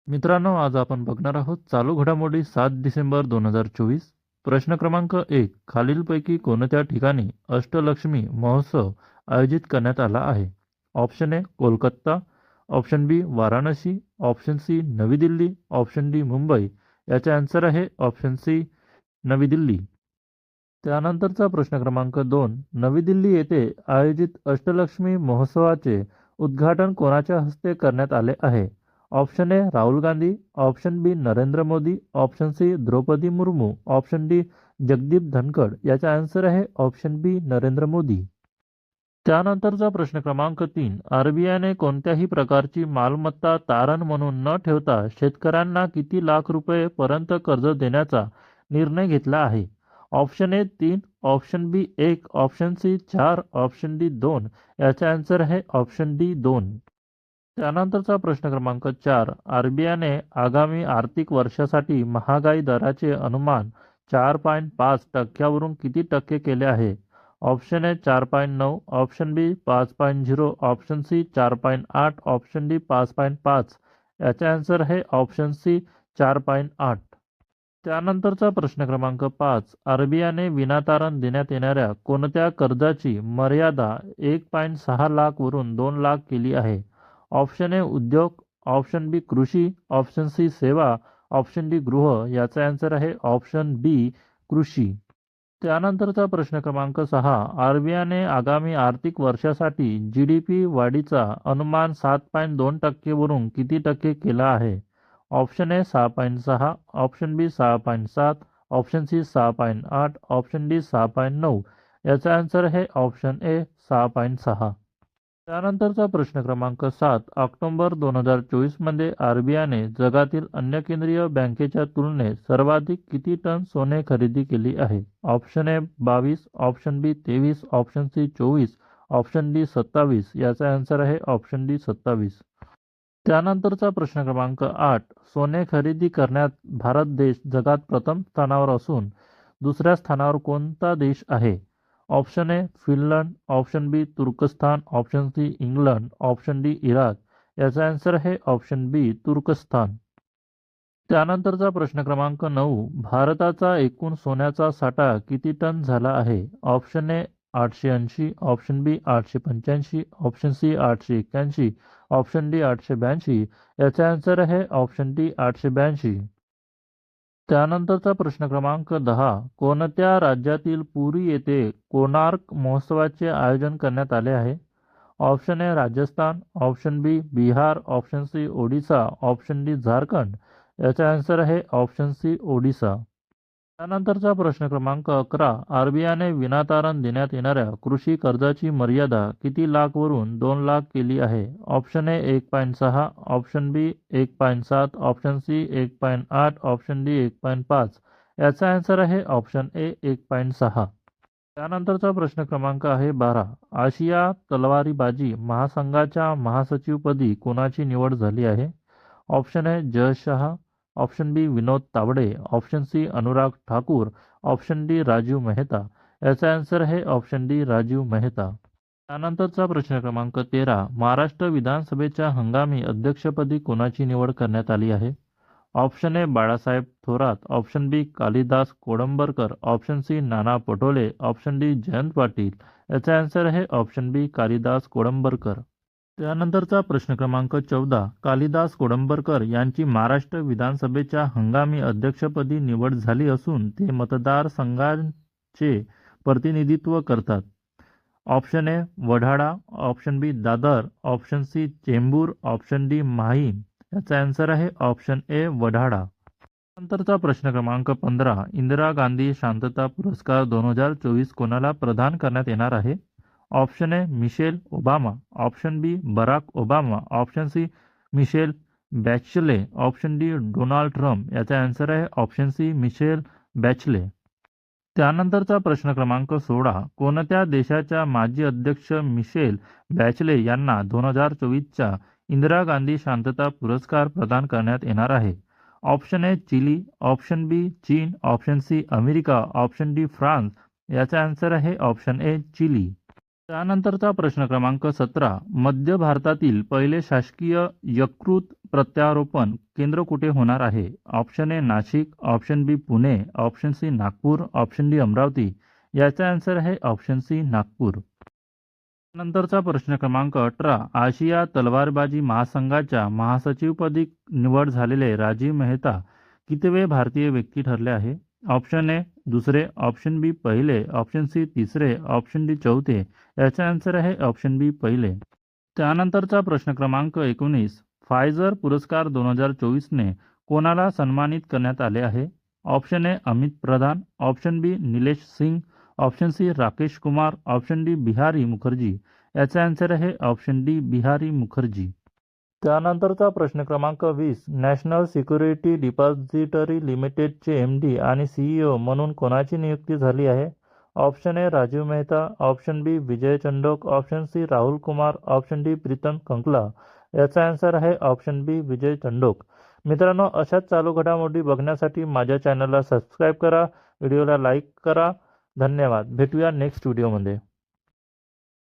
मित्रांनो, आज आपण बघणार आहोत चालू घडामोडी 7 डिसेंबर 2024. प्रश्न क्रमांक 1. खालीलपैकी कोणत्या ठिकाणी अष्टलक्ष्मी महोत्सव आयोजित करण्यात आला आहे? Option A Kolkata, option B Varanasi, option C Navi Delhi, option D Mumbai. याचे आन्सर आहे ऑप्शन सी नवी दिल्ली. त्यानंतरचा प्रश्न क्रमांक 2. नवी दिल्ली येथे आयोजित अष्टलक्ष्मी महोत्सवाचे उद्घाटन कोणाच्या हस्ते करण्यात आले आहे? Option A Rahul Gandhi, option B Narendra Modi, option C Droupadi Murmu, option D Jagdeep Dhankhar. याचा आन्सर आहे ऑप्शन बी नरेंद्र मोदी. त्यानंतरचा प्रश्न क्रमांक 3. आरबीआयने कोणत्याही प्रकारची मालमत्ता तारण म्हणून न ठेवता शेतकऱ्यांना किती लाख रुपये पर्यंत कर्ज देण्याचा निर्णय घेतला आहे? Option A 3, option B 1, option C 4, option D 2. याचा आन्सर आहे ऑप्शन डी 2. त्यानंतरचा प्रश्न क्रमांक 4. आरबीआयने आगामी आर्थिक वर्षासाठी महागाई दराचे अनुमान 4.5% किती टक्के केले आहे? Option A 4.9, option B 5.0, option C 4.8, option D 5.5. याचा आन्सर आहे ऑप्शन सी 4.8. त्यानंतरचा प्रश्न क्रमांक 5. आरबीआयने विनातारण देण्यात येणाऱ्या कोणत्या कर्जाची मर्यादा 1.6 लाख वरून 2 लाख केली आहे? ऑप्शन ए उद्योग, ऑप्शन बी कृषी, ऑप्शन सी सेवा, ऑप्शन डी गृह. याचा आन्सर आहे ऑप्शन बी कृषी. त्यानंतरचा प्रश्न क्रमांक 6. आरबीआयने आगामी आर्थिक वर्षासाठी जीडीपी वाढीचा अनुमान 7.2% वरून किती टक्के केला आहे? Option A 6.6, option B 6.7, option C 6.8, option D 6.9. याचा आन्सर आहे ऑप्शन ए 6.6. त्यानंतरचा प्रश्न क्रमांक 7. ऑक्टोबर 2024 मध्ये आरबीआयने जगातील अन्य केंद्रीय बँकेच्या तुलनेत सर्वाधिक किती टन सोने खरेदी केली आहे? Option A 22, option B 23, option C 24, option D 27. याचा आन्सर आहे ऑप्शन डी 27. त्यानंतरचा प्रश्न क्रमांक 8. सोने खरेदी करण्यात भारत देश जगात प्रथम स्थानावर असून दुसऱ्या स्थानावर कोणता देश आहे? Option A Finland, option B तुर्कस्तान, option C England, option D Iraq. याचा आन्सर आहे ऑप्शन बी तुर्कस्तान. त्यानंतरचा प्रश्न क्रमांक 9. भारताचा एकूण सोन्याचा साठा किती टन झाला आहे? Option A 880, option B 885, option C 881, option D 882. याचा आन्सर आहे ऑप्शन डी 882. त्यानंतरचा प्रश्न क्रमांक 10. कोणत्या राज्यातील पुरी येथे कोणार्क महोत्सवाचे आयोजन करण्यात आले आहे? Option A Rajasthan, option B Bihar, option C Odisha, option D Jharkhand. याचा आन्सर आहे ऑप्शन सी ओडिशा. त्यानंतरचा प्रश्न क्रमांक 11. आरबीआयने विनातारण देण्यात येणाऱ्या कृषी कर्जाची मर्यादा किती लाख वरून 2 लाख केली आहे? Option A 1.6, option B 1.7, option C 1.8, option D 1.5. याचा आन्सर आहे ऑप्शन ए 1.6. त्यानंतरचा प्रश्न क्रमांक आहे 12. आशिया तलवारीबाजी महासंघाच्या महासचिवपदी कोणाची निवड झाली आहे? Option A Jay Shah, option B Vinod Tawde, option C Anurag Thakur, option D Rajeev Mehta. याचा आन्सर आहे ऑप्शन डी राजीव मेहता. त्यानंतरचा प्रश्न क्रमांक 13. महाराष्ट्र विधानसभेच्या हंगामी अध्यक्षपदी कोणाची निवड करण्यात आली आहे? Option A Balasaheb Thorat, option B Kalidas Kolambkar, option C Nana Patole, option D Jayant Patil. याचा आन्सर आहे ऑप्शन बी कालिदास कोडंबरकर. त्यानंतरचा प्रश्न क्रमांक 14. कालिदास कोडंबरकर यांची महाराष्ट्र विधानसभेच्या हंगामी अध्यक्षपदी निवड झाली असून ते मतदारसंघाचे प्रतिनिधित्व करतात. Option A Wadala, option B Dadar, option C Chembur, option D Mahim. याचा आन्सर आहे ऑप्शन ए वढाडा. नंतरचा प्रश्न क्रमांक 15. इंदिरा गांधी शांतता पुरस्कार 2024 कोणाला प्रदान करण्यात येणार आहे? Option A Michelle Obama, option B Barack Obama, option C Michelle Bachelet, option D Donald Trump. याचा आन्सर आहे ऑप्शन सी मिशेल बॅचले. त्यानंतरचा प्रश्न क्रमांक 16. कोणत्या देशाच्या माजी अध्यक्ष मिशेल बॅचले यांना 2024च्या इंदिरा गांधी शांतता पुरस्कार प्रदान करण्यात येणार आहे? Option A Chile, option B चीन, option C America, option D France. याचा आन्सर आहे ऑप्शन ए चिली. त्यानंतरचा प्रश्न क्रमांक 17. मध्य भारतातील पहिले शासकीय यकृत प्रत्यारोपण केंद्र कुठे होणार आहे? Option A Nashik, option B Pune, option C Nagpur, option D Amravati. याचा आन्सर आहे ऑप्शन सी नागपूर. नंतरचा प्रश्न क्रमांक 18. आशिया तलवारबाजी महासंघाच्या महासचिवपदी निवड झालेले राजीव मेहता कितवे भारतीय व्यक्ती ठरले आहे? ऑप्शन ए दुसरे, ऑप्शन बी पहिले, ऑप्शन सी तिसरे, ऑप्शन डी चौथे. याचा आन्सर आहे ऑप्शन बी पहिले. त्यानंतरचा प्रश्न क्रमांक 19. फायझर पुरस्कार 2024ने कोणाला सन्मानित करण्यात आले आहे? Option A Amit Pradhan, option B Nilesh Singh, option C Rakesh Kumar, option D Bihari Mukherjee. याचा आन्सर आहे ऑप्शन डी बिहारी मुखर्जी. त्यानंतरचा प्रश्न क्रमांक 20. नॅशनल सिक्युरिटी डिपॉझिटरी लिमिटेडचे MD आणि CEO म्हणून कोणाची नियुक्ती झाली आहे? Option A Rajiv Mehta, option B Vijay Chandok, option C Rahul Kumar, option D Pritam Kankala. याचा आन्सर आहे ऑप्शन बी विजय चंडोक. मित्रांनो, अशाच चालू घडामोडी बघण्यासाठी माझ्या चॅनलला सबस्क्राईब करा, व्हिडिओला लाईक करा. धन्यवाद. भेटूया नेक्स्ट व्हिडिओमध्ये.